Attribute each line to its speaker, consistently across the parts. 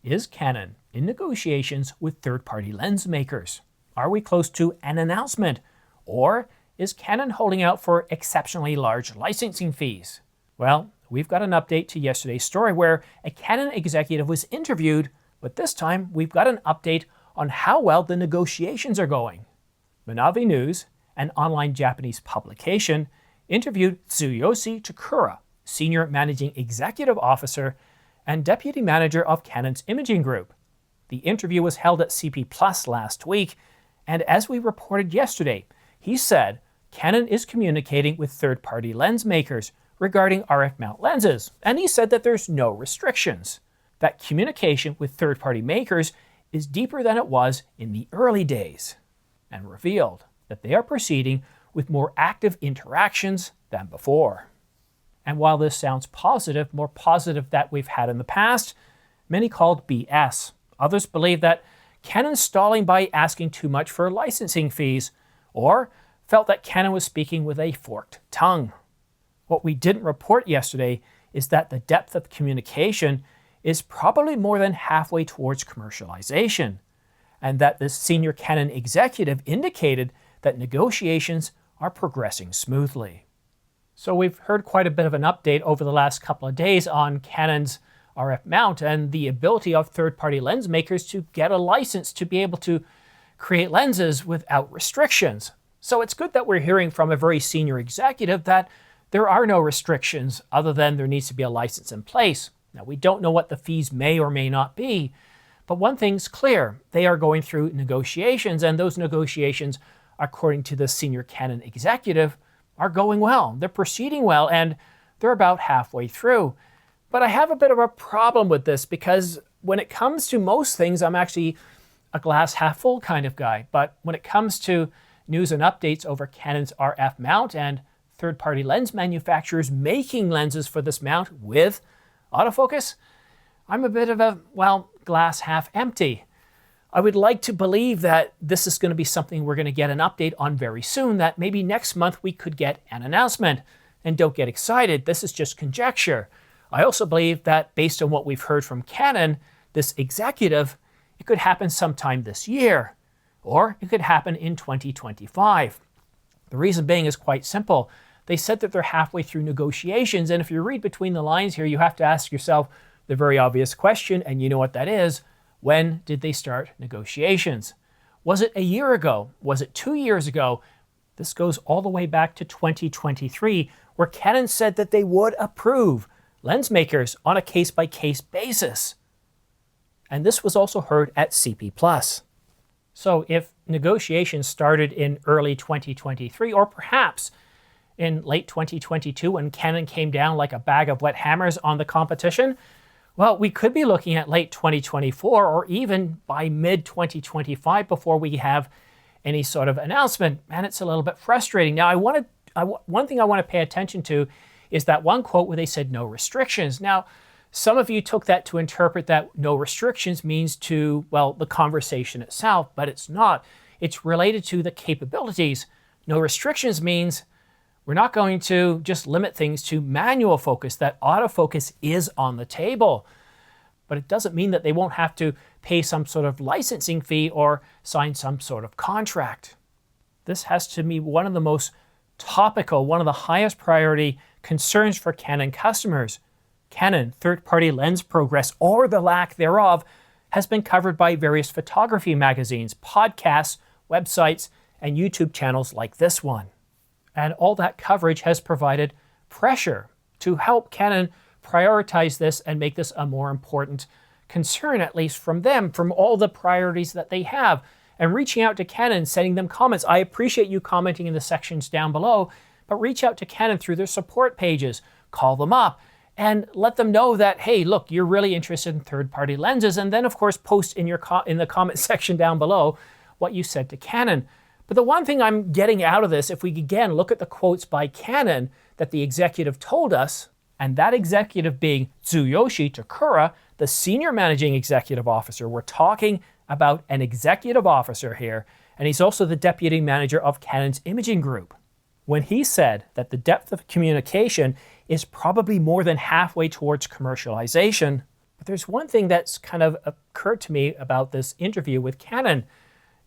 Speaker 1: Is Canon in negotiations with third-party lens makers? Are we close to an announcement? Or is Canon holding out for exceptionally large licensing fees? Well, we've got an update to yesterday's story where a Canon executive was interviewed, but this time we've got an update on how well the negotiations are going. Manavi News, an online Japanese publication, interviewed Tsuyoshi Takura, Senior Managing Executive Officer and Deputy Manager of Canon's Imaging Group. The interview was held at CP Plus last week, and as we reported yesterday, he said Canon is communicating with third-party lens makers regarding RF mount lenses, and he said that there's no restrictions. That communication with third-party makers is deeper than it was in the early days, and revealed that they are proceeding with more active interactions than before. And while this sounds positive, more positive that we've had in the past, many called BS. Others believe that Canon's stalling by asking too much for licensing fees, or felt that Canon was speaking with a forked tongue. What we didn't report yesterday is that the depth of communication is probably more than halfway towards commercialization, and that this senior Canon executive indicated that negotiations are progressing smoothly. So we've heard quite a bit of an update over the last couple of days on Canon's RF mount and the ability of third-party lens makers to get a license to be able to create lenses without restrictions. So it's good that we're hearing from a very senior executive that there are no restrictions other than there needs to be a license in place. Now, we don't know what the fees may or may not be, but one thing's clear. They are going through negotiations, and those negotiations, according to the senior Canon executive, are going well. They're proceeding well, and they're about halfway through. But I have a bit of a problem with this because when it comes to most things, I'm actually a glass half full kind of guy. But when it comes to news and updates over Canon's RF mount and third-party lens manufacturers making lenses for this mount with autofocus, I'm a bit of a, well, glass half empty. I would like to believe that this is going to be something we're going to get an update on very soon, that maybe next month we could get an announcement. And don't get excited, this is just conjecture. I also believe that based on what we've heard from Canon, this executive, it could happen sometime this year, or it could happen in 2025. The reason being is quite simple. They said that they're halfway through negotiations, and if you read between the lines here, you have to ask yourself the very obvious question, and you know what that is. When did they start negotiations? Was it a year ago? Was it 2 years ago? This goes all the way back to 2023, where Canon said that they would approve lens makers on a case-by-case basis. And this was also heard at CP+. So if negotiations started in early 2023, or perhaps in late 2022 when Canon came down like a bag of wet hammers on the competition, well, we could be looking at late 2024 or even by mid-2025 before we have any sort of announcement, and it's a little bit frustrating. Now, one thing I want to pay attention to is that one quote where they said no restrictions. Now, some of you took that to interpret that no restrictions means to, well, the conversation itself, but it's not. It's related to the capabilities. No restrictions means we're not going to just limit things to manual focus, that autofocus is on the table. But it doesn't mean that they won't have to pay some sort of licensing fee or sign some sort of contract. This has to be one of the most topical, one of the highest priority concerns for Canon customers. Canon third-party lens progress, or the lack thereof, has been covered by various photography magazines, podcasts, websites, and YouTube channels like this one. And all that coverage has provided pressure to help Canon prioritize this and make this a more important concern, at least from them, from all the priorities that they have. And reaching out to Canon, sending them comments. I appreciate you commenting in the sections down below, but reach out to Canon through their support pages, call them up, and let them know that, hey, look, you're really interested in third-party lenses. And then, of course, post in the comment section down below what you said to Canon. But the one thing I'm getting out of this, if we again look at the quotes by Canon that the executive told us, and that executive being Tsuyoshi Takura, the Senior Managing Executive Officer. We're talking about an executive officer here, and he's also the Deputy Manager of Canon's Imaging Group. When he said that the depth of communication is probably more than halfway towards commercialization, But there's one thing that's kind of occurred to me about this interview with Canon,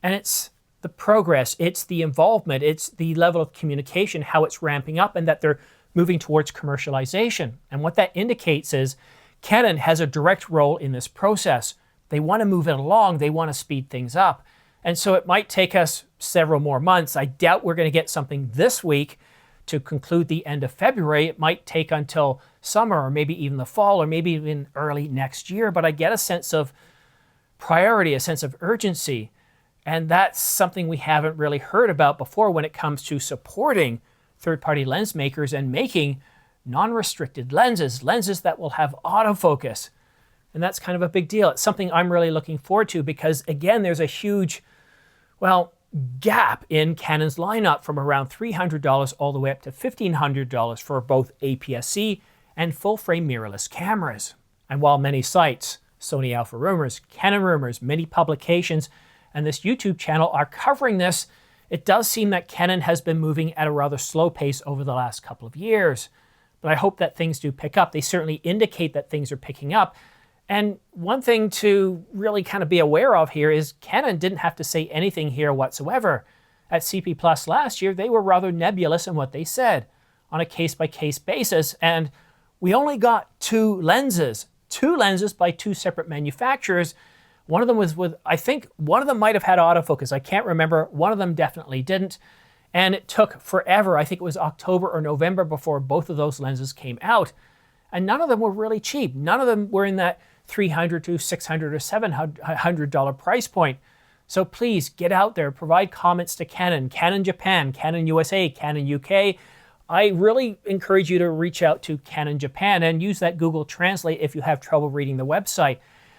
Speaker 1: and it's the progress, it's the involvement, it's the level of communication, how it's ramping up, and that they're moving towards commercialization. And what that indicates is Canon has a direct role in this process. They want to move it along, they want to speed things up. And so it might take us several more months. I doubt we're going to get something this week to conclude the end of February. It might take until summer, or maybe even the fall, or maybe even early next year. But I get a sense of priority, a sense of urgency. And that's something we haven't really heard about before when it comes to supporting third-party lens makers and making non-restricted lenses, lenses that will have autofocus. And that's kind of a big deal. It's something I'm really looking forward to because, again, there's a huge, gap in Canon's lineup from around $300 all the way up to $1,500 for both APS-C and full-frame mirrorless cameras. And while many sites, Sony Alpha Rumors, Canon Rumors, many publications, and this YouTube channel are covering this, it does seem that Canon has been moving at a rather slow pace over the last couple of years. But I hope that things do pick up. They certainly indicate that things are picking up. And one thing to really kind of be aware of here is Canon didn't have to say anything here whatsoever. At CP Plus last year, they were rather nebulous in what they said on a case-by-case basis. And we only got two lenses by two separate manufacturers. One of them was with, I think one of them might have had autofocus. I can't remember. One of them definitely didn't. And it took forever. I think it was October or November before both of those lenses came out. And none of them were really cheap. None of them were in that $300 to $600 or $700 price point. So please get out there, provide comments to Canon, Canon Japan, Canon USA, Canon UK. I really encourage you to reach out to Canon Japan and use that Google Translate if you have trouble reading the website.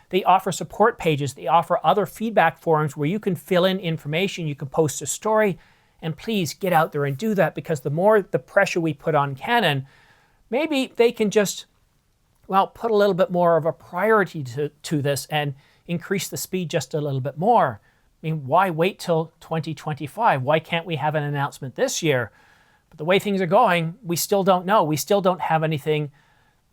Speaker 1: They offer support pages. They offer other feedback forums where you can fill in information, you can post a story, and please get out there and do that, because the more the pressure we put on Canon, maybe they can just, put a little bit more of a priority to this and increase the speed just a little bit more. I mean, why wait till 2025? Why can't we have an announcement this year? But the way things are going, we still don't know. We still don't have anything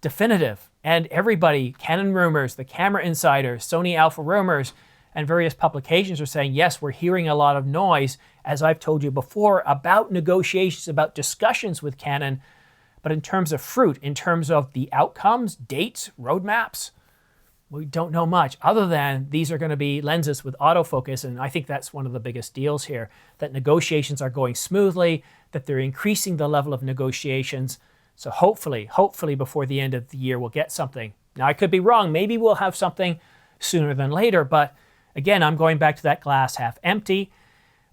Speaker 1: definitive. And everybody, Canon Rumors, the Camera Insiders, Sony Alpha Rumors, and various publications are saying, yes, we're hearing a lot of noise, as I've told you before, about negotiations, about discussions with Canon. But in terms of fruit, in terms of the outcomes, dates, roadmaps, we don't know much other than these are going to be lenses with autofocus. And I think that's one of the biggest deals here, that negotiations are going smoothly, that they're increasing the level of negotiations. So hopefully before the end of the year, we'll get something. Now, I could be wrong. Maybe we'll have something sooner than later. But again, I'm going back to that glass half empty.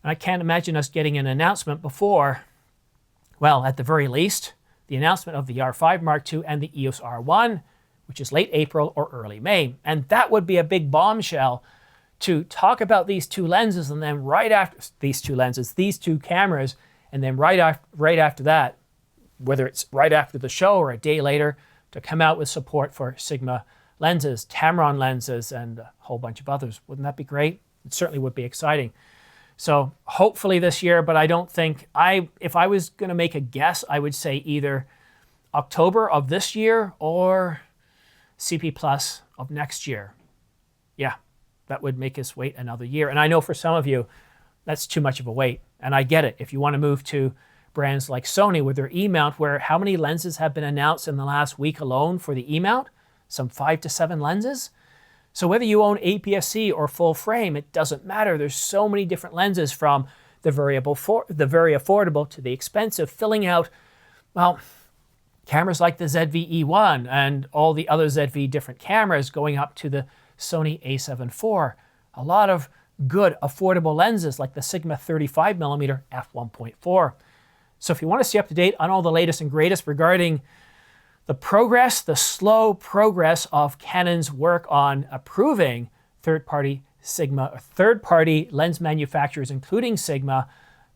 Speaker 1: And I can't imagine us getting an announcement before, at the very least, the announcement of the R5 Mark II and the EOS R1, which is late April or early May. And that would be a big bombshell to talk about these two lenses, and then right after these two cameras, and then right after that, whether it's right after the show or a day later, to come out with support for Sigma lenses, Tamron lenses, and a whole bunch of others. Wouldn't that be great? It certainly would be exciting. So hopefully this year, but I don't think, if I was going to make a guess, I would say either October of this year or CP Plus of next year. Yeah, that would make us wait another year. And I know for some of you, that's too much of a wait. And I get it. If you want to move to brands like Sony with their E-mount, where how many lenses have been announced in the last week alone for the E-mount? Some 5 to 7 lenses. So whether you own APS-C or full frame, it doesn't matter. There's so many different lenses, from the very affordable to the expensive, filling out, cameras like the ZV-E1 and all the other ZV different cameras, going up to the Sony a7 IV. A lot of good affordable lenses like the Sigma 35mm f1.4. So if you want to stay up to date on all the latest and greatest regarding the slow progress of Canon's work on approving third-party lens manufacturers, including Sigma,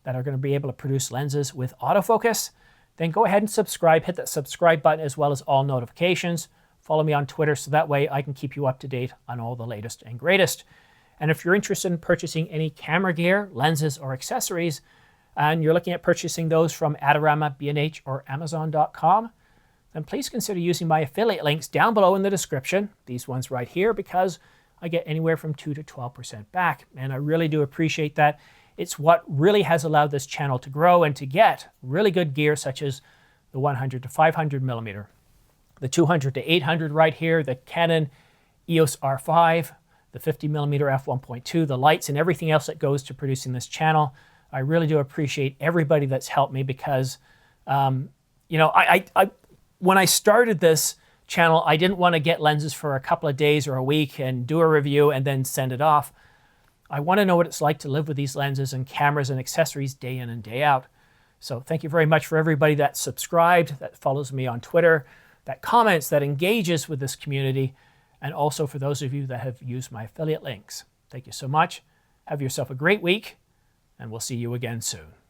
Speaker 1: that are going to be able to produce lenses with autofocus, then go ahead and subscribe. Hit that subscribe button as well as all notifications. Follow me on Twitter so that way I can keep you up to date on all the latest and greatest. And if you're interested in purchasing any camera gear, lenses, or accessories, and you're looking at purchasing those from Adorama, B&H, or Amazon.com, then please consider using my affiliate links down below in the description, these ones right here, because I get anywhere from 2 to 12% back, and I really do appreciate that. It's what really has allowed this channel to grow and to get really good gear such as the 100 to 500 millimeter, the 200 to 800 right here, the Canon EOS R5, the 50 millimeter f1.2, the lights and everything else that goes to producing this channel. I really do appreciate everybody that's helped me because, you know, when I started this channel, I didn't want to get lenses for a couple of days or a week and do a review and then send it off. I want to know what it's like to live with these lenses and cameras and accessories day in and day out. So thank you very much for everybody that subscribed, that follows me on Twitter, that comments, that engages with this community, and also for those of you that have used my affiliate links. Thank you so much. Have yourself a great week, and we'll see you again soon.